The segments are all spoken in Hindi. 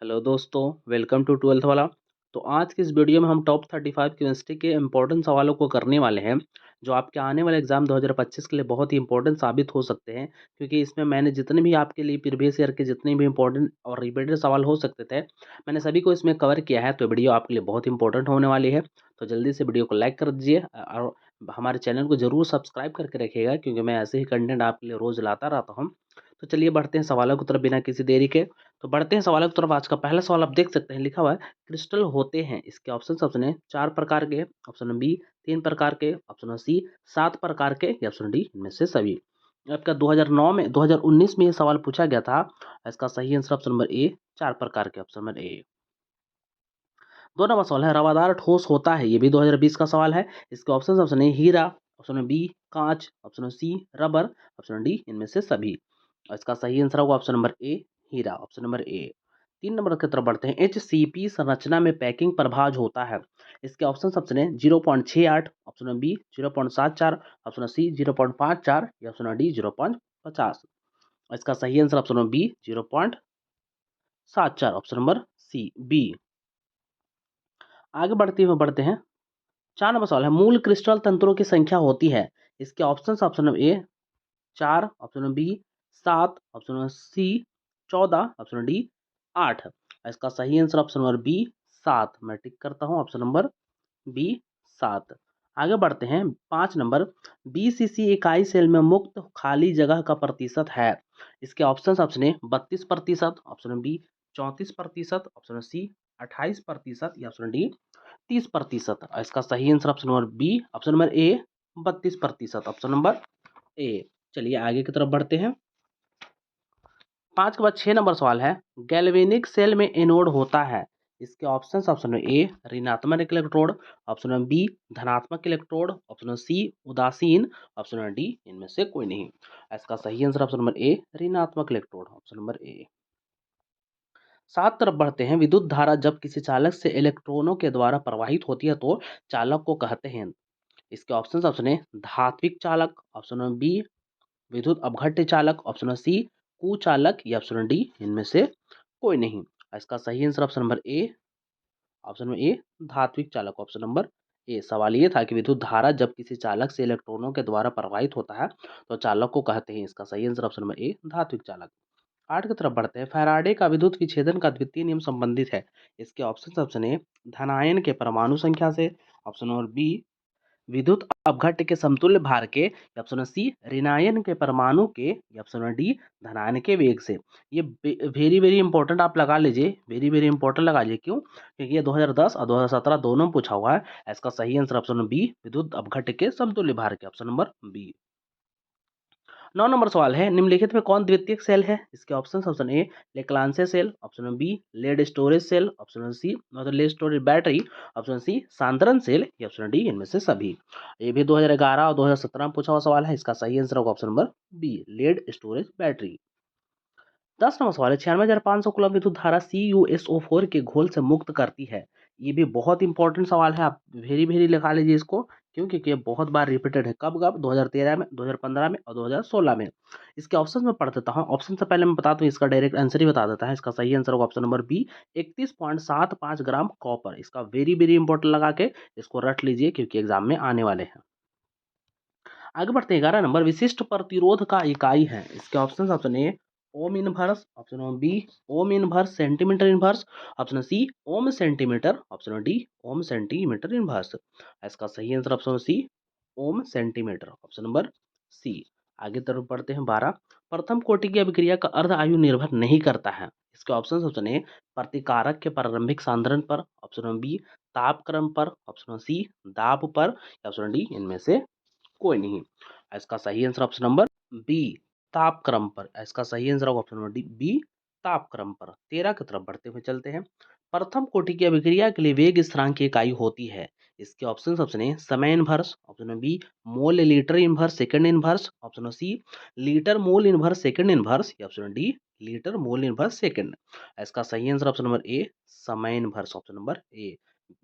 हेलो दोस्तों, वेलकम टू ट्वेल्थ वाला। तो आज की इस वीडियो में हम टॉप 35 केमिस्ट्री के इम्पोर्टेंट सवालों को करने वाले हैं, जो आपके आने वाले एग्जाम 2025 के लिए बहुत ही इंपॉर्टेंट साबित हो सकते हैं। क्योंकि इसमें मैंने जितने भी आपके लिए प्रीवियस ईयर के जितने भी इंपॉर्टेंट और रिपीटेड सवाल हो सकते थे, मैंने सभी को इसमें कवर किया है। तो वीडियो आपके लिए बहुत इंपॉर्टेंट होने वाली है। तो जल्दी से वीडियो को लाइक कर दीजिए और हमारे चैनल को जरूर सब्सक्राइब करके रखिएगा, क्योंकि मैं ऐसे ही कंटेंट आपके लिए रोज लाता रहता हूँ। तो चलिए बढ़ते हैं सवालों की तरफ बिना किसी देरी के। तो बढ़ते हैं सवालों की तरफ। आज का पहला सवाल आप देख सकते हैं, लिखा हुआ है क्रिस्टल होते हैं। इसके ऑप्शन है 4 प्रकार के, ऑप्शन बी 3 प्रकार के, ऑप्शन सी 7 प्रकार के, या ऑप्शन डी इनमें से सभी। आपका 2019 में ये सवाल पूछा गया था। इसका सही आंसर ऑप्शन नंबर ए 4 प्रकार के, ऑप्शन नंबर ए। 2 नंबर सवाल है रवादार ठोस होता है। ये भी 2020 का सवाल है। इसके ऑप्शन है हीरा, ऑप्शन बी कांच, option C rubber, option D इनमें से सभी। और इसका सही आंसर होगा ऑप्शन नंबर ए हीरा, ऑप्शन नंबर ए। 3 नंबर की तरफ बढ़ते हैं। HCP संरचना में पैकिंग प्रभाज होता है। इसके ऑप्शन है 0.68, ऑप्शन बी 0.74, ऑप्शन सी 0.54, या ऑप्शन डी 0.50। इसका सही answer option number B 0.74, option number C B. आगे बढ़ते हैं। 4 नंबर सवाल है मूल क्रिस्टल तंत्रों की संख्या होती है। इसके option number A 4, option number B 7, option number C 14, option D 8। इसका सही आंसर ऑप्शन नंबर बी 7। मैं टिक करता हूँ ऑप्शन नंबर बी 7। आगे बढ़ते हैं। 5 नंबर BCC इकाई सेल में मुक्त खाली जगह का प्रतिशत है। इसके ऑप्शन है 32%, ऑप्शन बी 34%, ऑप्शन सी 28%, या ऑप्शन डी 30%। इसका सही answer option number B, option number A 32%, option number A. चलिए आगे की तरफ बढ़ते हैं। 5 के बाद 6 नंबर सवाल है गैल्वेनिक सेल में एनोड होता है। इसके ऑप्शन नंबर ए ऋणात्मक इलेक्ट्रोड, ऑप्शन नंबर बी धनात्मक इलेक्ट्रोड, ऑप्शन सी उदासीन, ऑप्शन नंबर डी इनमें से कोई नहीं। इसका सही आंसर ऑप्शन नंबर ए ऋणात्मक इलेक्ट्रोड, ऑप्शन नंबर ए। 7 तरफ बढ़ते हैं। विद्युत धारा जब किसी चालक से इलेक्ट्रॉनों के द्वारा प्रवाहित होती है तो चालक को कहते हैं। इसके ऑप्शन है धात्विक चालक, ऑप्शन नंबर बी विद्युत अपघट्य चालक, ऑप्शन सी कुचालक, या ऑप्शन डी इनमें से कोई नहीं। इसका सही आंसर ऑप्शन नंबर ए, ऑप्शन नंबर ए धात्विक चालक, ऑप्शन नंबर ए। सवाल ये था कि विद्युत धारा जब किसी चालक से इलेक्ट्रॉनों के द्वारा प्रवाहित होता है तो चालक को कहते हैं। इसका सही आंसर ऑप्शन नंबर ए धात्विक चालक। 8 की तरफ बढ़ते हैं। फैराडे का विद्युत विच्छेदन का द्वितीय नियम संबंधित है। इसके ऑप्शन है धनायन के परमाणु संख्या से, ऑप्शन नंबर बी विद्युत अपघट्य के समतुल्य भार के, या ऑप्शन सी ऋणायन के परमाणु के, या ऑप्शन डी धनायन के वेग से। ये वेरी वेरी इंपॉर्टेंट आप लगा लीजिए, वेरी वेरी इंपॉर्टेंट लगा लीजिए। क्यों? क्योंकि ये 2010 और 2017 दोनों में पूछा हुआ है। इसका सही आंसर ऑप्शन नंबर बी विद्युत अपघट्य के समतुल्य भार के, ऑप्शन नंबर बी। 9 नंबर सवाल है निम्नलिखित में कौन द्वितीयक सेल है। इसके option A Leclanché cell, option B lead storage cell, option C मतलब lead storage battery, option C सांद्रण सेल, या ऑप्शन डी इनमें से सभी। ये भी 2011 और 2017 में पूछा हुआ सवाल है। इसका सही आंसर होगा option number B lead storage battery. 10 number सवाल है 96,500 कूलम विद्युत धारा CuSO4 के घोल से मुक्त करती है। ये भी बहुत इंपॉर्टेंट सवाल है, आप वेरी वेरी लिखा लीजिए इसको। क्यों? क्योंकि ये बहुत बार रिपीटेड है। कब कब? 2013 में, 2015 में और 2016 में। इसके ऑप्शन में पढ़ देता हूँ। ऑप्शन से पहले मैं बता दूं, इसका डायरेक्ट आंसर ही बता देता है। इसका सही आंसर होगा option number B 31.75 gram copper. इसका वेरी वेरी इंपॉर्टेंट लगा के इसको रट लीजिए, क्योंकि एग्जाम में आने वाले हैं। आगे बढ़ते हैं। 11 नंबर विशिष्ट प्रतिरोध का इकाई है। इसके option A ohm inverse, option B ohm inverse centimetre inverse, option C ohm centimetre, option D ohm centimetre inverse. इसका सही answer option C ohm centimetre, option number C. आगे तरफ बढ़ते हैं। 12 प्रथम कोटि की अभिक्रिया का अर्ध आयु निर्भर नहीं करता है। इसके ऑप्शन ए प्रतिकारक के प्रारंभिक सांद्रण पर, ऑप्शन बी तापक्रम पर, ऑप्शन सी दाब पर, या ऑप्शन डी इनमें से कोई नहीं। इसका सही आंसर ऑप्शन नंबर बी तापक्रम पर। इसका सही आंसर होगा ऑप्शन नंबर डी बी तापक्रम पर। 13 की तरफ बढ़ते हुए चलते हैं। प्रथम कोटि की अभिक्रिया के लिए वेग स्थिरांक की इकाई होती है। इसके ऑप्शन है समय inverse, option B mole litre inverse second inverse, option C litre mole inverse second inverse, या option D litre mole inverse second. इसका सही आंसर ऑप्शन नंबर ए समय inverse, option number A.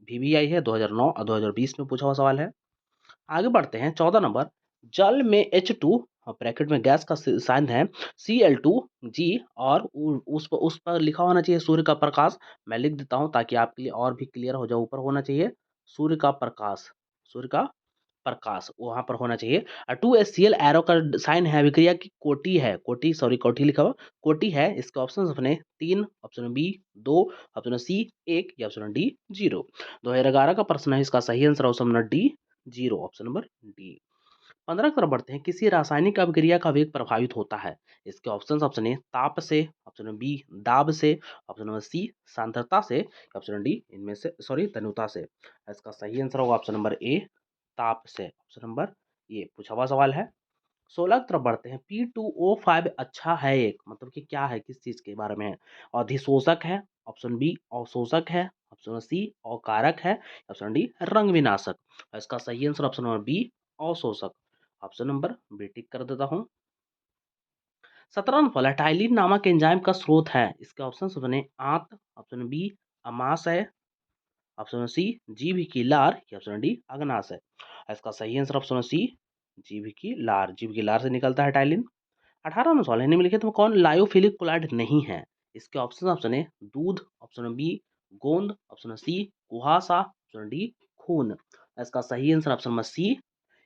VBI है 2009 और 2020 में पूछा हुआ सवाल है। आगे बढ़ते हैं। 14 नंबर जल में H2 ब्रैकेट में गैस का साइन है Cl2G और उस पर लिखा होना चाहिए सूर्य का प्रकाश। मैं लिख देता हूँ ताकि आपके लिए और भी क्लियर हो जाए। ऊपर होना चाहिए सूर्य का प्रकाश, सूर्य का प्रकाश वहाँ पर होना चाहिए। 2HCl एरो का साइन है अभिक्रिया की कोटि है, कोटि सॉरी कोटि लिखा हुआ कोटि है। इसके ऑप्शन अपने 3, ऑप्शन बी 2, ऑप्शन सी 1 या ऑप्शन डी 0। 2011 का प्रश्न है, इसका सही answer option number D 0, option number D. 15 की तरफ बढ़ते हैं। किसी रासायनिक अभिक्रिया का वेग प्रभावित होता है। इसके ऑप्शन ऑप्शन ए ताप से, ऑप्शन बी दाब से, ऑप्शन नंबर सी सांद्रता से, ऑप्शन डी इनमें से सॉरी तन्यता से। इसका सही आंसर होगा ऑप्शन नंबर ए ताप से, ऑप्शन नंबर ये पूछा हुआ सवाल है। 16 की तरफ बढ़ते हैं। P2O5 अच्छा है एक, मतलब कि क्या है, किस चीज के बारे में है? अधिशोषक है, ऑप्शन बी अवशोषक है, ऑप्शन सी अकारक है, ऑप्शन डी रंग विनाशक। इसका सही आंसर ऑप्शन नंबर बी अवशोषक, ऑप्शन नंबर बी टिक कर देता हूं। 17 नंबर है टाइलिन नामक एंजाइम का स्रोत है। इसके ऑप्शन बने आंत, ऑप्शन बी अमाशय, ऑप्शन सी जीभ की लार या ऑप्शन डी अग्नाशय। इसका सही आंसर ऑप्शन सी जीभ की लार, जीभ की लार से निकलता है टाइलिन। 18 में सवाल है निम्नलिखित में कौन लायोफिलिक कोलाइड नहीं है? इसके ऑप्शन है दूध, ऑप्शन बी गोंद, ऑप्शन सी कुहासा, ऑप्शन डी खून। इसका सही आंसर ऑप्शन नंबर सी,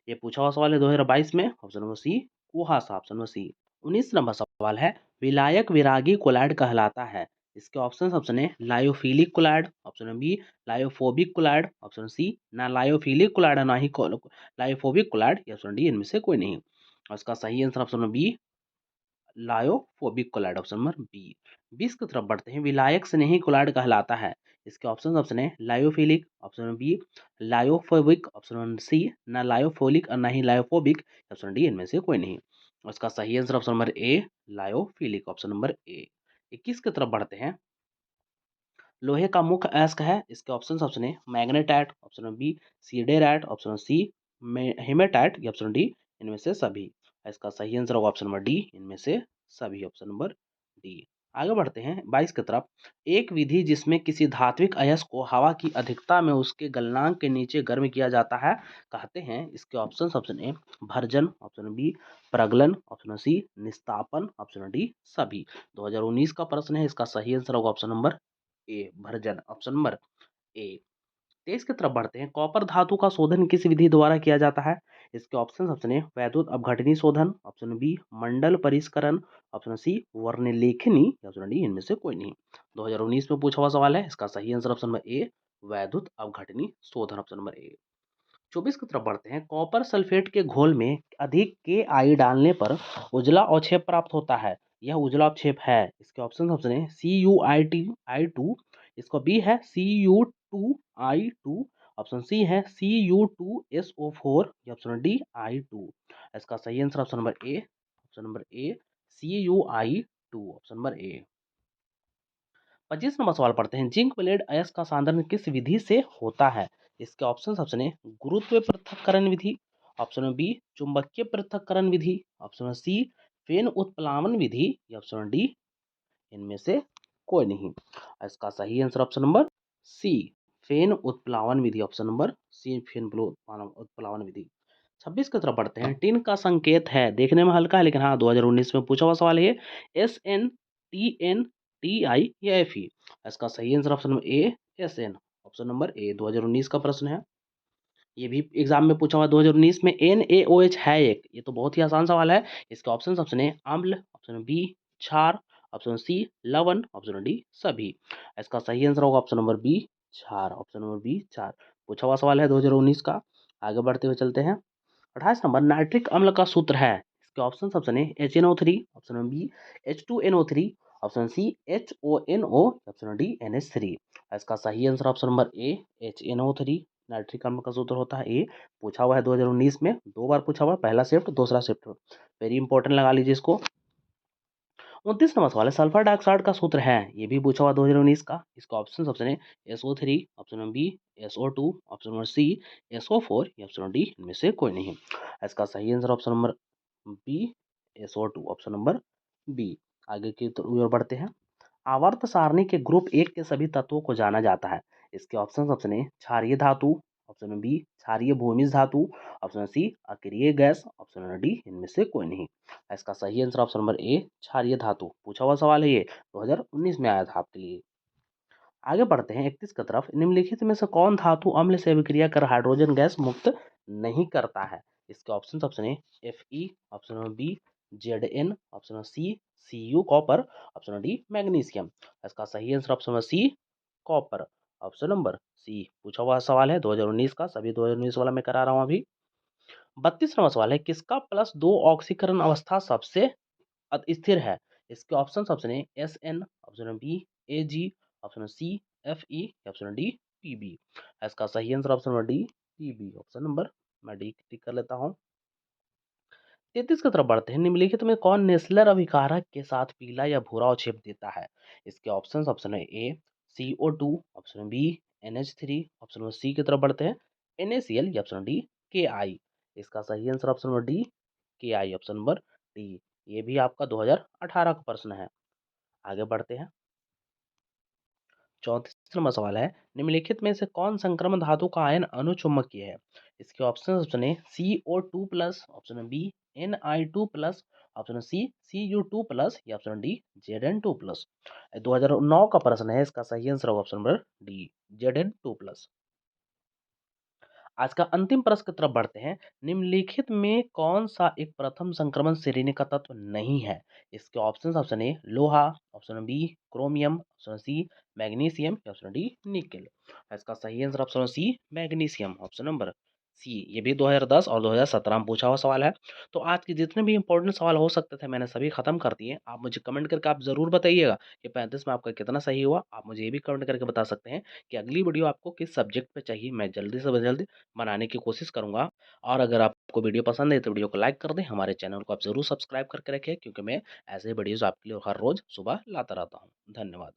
ये पूछा हुआ सवाल है 2022 में, ऑप्शन नंबर सी कुहासा, ऑप्शन नंबर सी। 19 नंबर सवाल है विलायक विरागी कोलाइड कहलाता है। इसके ऑप्शन है lyophilic colloid, option B lyophobic colloid, option C ना लायोफिलिक कोलाइड ना ही लायोफोबिक कोलाइड, या ऑप्शन डी इनमें से कोई नहीं। और इसका सही answer option number B lyophobic colloid, option number B. 20 की तरफ बढ़ते हैं। विलायक स्नेही कोलाइड कहलाता है। इसके ऑप्शन है lyophilic, option B lyophobic, option C ना लायोफोलिक और ना ही लायोफोबिक, ऑप्शन डी इनमें से कोई नहीं। और इसका सही आंसर ऑप्शन नंबर ए लायोफिलिक, ऑप्शन नंबर ए। 21 की तरफ बढ़ते हैं। लोहे का मुख्य अयस्क है। इसके ऑप्शन है magnetite, option B siderite, option C haematite या ऑप्शन डी इनमें से सभी। इसका सही आंसर होगा ऑप्शन नंबर डी इनमें से सभी, ऑप्शन नंबर डी। आगे बढ़ते हैं 22 की तरफ। एक विधि जिसमें किसी धात्विक अयस्क को हवा की अधिकता में उसके गलनांक के नीचे गर्म किया जाता है कहते हैं। इसके ऑप्शन ए भर्जन, ऑप्शन बी प्रगलन, ऑप्शन सी निस्तापन, ऑप्शन डी सभी। 2019 का प्रश्न है, इसका सही आंसर होगा ऑप्शन नंबर ए भर्जन, ऑप्शन नंबर ए। 23 की तरफ बढ़ते हैं। कॉपर धातु का शोधन किस विधि द्वारा किया जाता है? इसके ऑप्शन है वैद्युत अपघटनी शोधन, ऑप्शन बी मंडल परिष्करण, ऑप्शन सी वर्णलेखनी, ऑप्शन डी इनमें से कोई नहीं। 2019 में पूछा हुआ सवाल है, इसका सही आंसर ऑप्शन नंबर ए वैद्युत अपघटनी शोधन, ऑप्शन नंबर ए। 24 की तरफ बढ़ते हैं। कॉपर सल्फेट के घोल में अधिक के डालने पर उजला अवक्षेप प्राप्त होता है। यह उजला अवक्षेप है। इसके ऑप्शन है CuIT I2, इसको बी है Cu2I2, ऑप्शन सी है Cu2SO4 या ऑप्शन डी I2। इसका सही आंसर ऑप्शन नंबर ए, ऑप्शन नंबर ए Cu2I2, ऑप्शन नंबर ए। 25 नंबर सवाल पढ़ते हैं। जिंक प्लेट अयस्क का सांद्रण किस विधि से होता है? इसके ऑप्शन है गुरुत्व पृथक्करण विधि, ऑप्शन बी चुंबकीय पृथक्करण विधि, ऑप्शन सी फेन उत्प्लावन विधि या ऑप्शन डी इनमें से कोई नहीं। इसका सही आंसर ऑप्शन नंबर सी फेन उत्प्लावन विधि, ऑप्शन नंबर सी फेन उत्प्लावन विधि। 26 की तरफ बढ़ते हैं। टिन का संकेत है, देखने में हल्का है लेकिन हाँ 2019 में पूछा हुआ सवाल है। SN, TN, TI या FE। इसका सही आंसर ऑप्शन नंबर ए SN, ऑप्शन नंबर ए। 2019 का प्रश्न है, ये भी एग्जाम में पूछा हुआ 2019 में। NaOH है एक, ये तो बहुत ही आसान सवाल है। इसके ऑप्शन है अम्ल, ऑप्शन बी क्षार, ऑप्शन सी लवण, ऑप्शन डी सभी। इसका सही आंसर होगा ऑप्शन नंबर बी क्षार, ऑप्शन नंबर बी क्षार। पूछा हुआ सवाल है 2019 का। आगे बढ़ते हुए चलते हैं। 28 नंबर नाइट्रिक अम्ल का सूत्र है। इसके ऑप्शन है HNO3, option B H2NO3, option C HONO, option D NH3। इसका सही answer option number A HNO3 nitric अम्ल का सूत्र होता है। ए पूछा हुआ है 2019 में, 2 बार पूछा हुआ है, पहला शिफ्ट दूसरा शिफ्ट, वेरी इंपॉर्टेंट लगा लीजिए इसको। 29 नंबर सवाल है सल्फर डाइऑक्साइड का सूत्र है, ये भी पूछा हुआ 2019 का। इसका ऑप्शन है SO3, option B SO2, option number C SO4 या ऑप्शन डी इनमें से कोई नहीं। इसका सही answer option number B SO2, option number B. आगे की ओर बढ़ते हैं। आवर्त सारणी के ग्रुप 1 के सभी तत्वों को जाना जाता है। इसके ऑप्शन है क्षारीय धातु, ऑप्शन बी क्षारीय भूमिज धातु, ऑप्शन सी अक्रिय गैस, ऑप्शन डी इनमें से कोई नहीं। इसका सही आंसर ऑप्शन नंबर ए क्षारीय धातु। पूछा हुआ सवाल है ये, 2019 में आया था आपके लिए। आगे बढ़ते हैं 31 की तरफ। निम्नलिखित में से कौन धातु अम्ल से अभिक्रिया कर हाइड्रोजन गैस मुक्त नहीं करता है? इसके ऑप्शन है Fe, option B Zn, option C Cu copper, option D magnesium. इसका सही answer option number C copper, option number C. पूछा हुआ सवाल है 2019 का, सभी 2019 वाला मैं करा रहा हूँ अभी। 32वां सवाल है, किसका +2 ऑक्सीकरण अवस्था सबसे स्थिर है? इसके ऑप्शन है Sn, option B Ag, option C Fe, option D Pb। इसका सही answer option number D Pb, option number मैं डी टिक कर लेता हूँ। 33 की तरफ बढ़ते हैं। निम्नलिखित में कौन नेस्लर अभिकारक के साथ पीला या भूरा अवक्षेप देता है? इसके ऑप्शन है A CO2, option B NH3, option C की तरफ बढ़ते हैं NaCl, या ऑप्शन डी Ki। इसका सही answer option number D Ki, option number D. ये भी आपका 2018 का प्रश्न है। आगे बढ़ते हैं। 34वां सवाल है, निम्नलिखित में से कौन संक्रमण धातु का आयन अनुचुंबकीय है? इसके ऑप्शन है CO2 plus, option B Ni2 plus, option C Cu2 plus, या ऑप्शन डी Zn2 प्लस। 2009 का प्रश्न है, इसका सही आंसर होगा option number D Zn2 plus. आज का अंतिम प्रश्न की तरफ बढ़ते हैं। निम्नलिखित में कौन सा एक प्रथम संक्रमण श्रेणी का तत्व नहीं है? इसके ऑप्शन ए लोहा, option B chromium, option C magnesium, या ऑप्शन डी निकेल। इसका सही answer option C magnesium, option number C. ये भी 2010 और 2017 में पूछा हुआ सवाल है। तो आज के जितने भी इंपॉर्टेंट सवाल हो सकते थे मैंने सभी खत्म कर दिए। आप मुझे कमेंट करके आप जरूर बताइएगा कि 35 में आपका कितना सही हुआ। आप मुझे ये भी कमेंट करके बता सकते हैं कि अगली वीडियो आपको किस सब्जेक्ट पे चाहिए। मैं जल्दी से जल्दी बनाने की कोशिश करूँगा। और अगर आपको वीडियो पसंद है तो वीडियो को लाइक कर दें। हमारे चैनल को आप ज़रूर सब्सक्राइब करके रखें, क्योंकि मैं ऐसे वीडियोज़ आपके लिए हर रोज़ सुबह लाता रहता हूँ। धन्यवाद।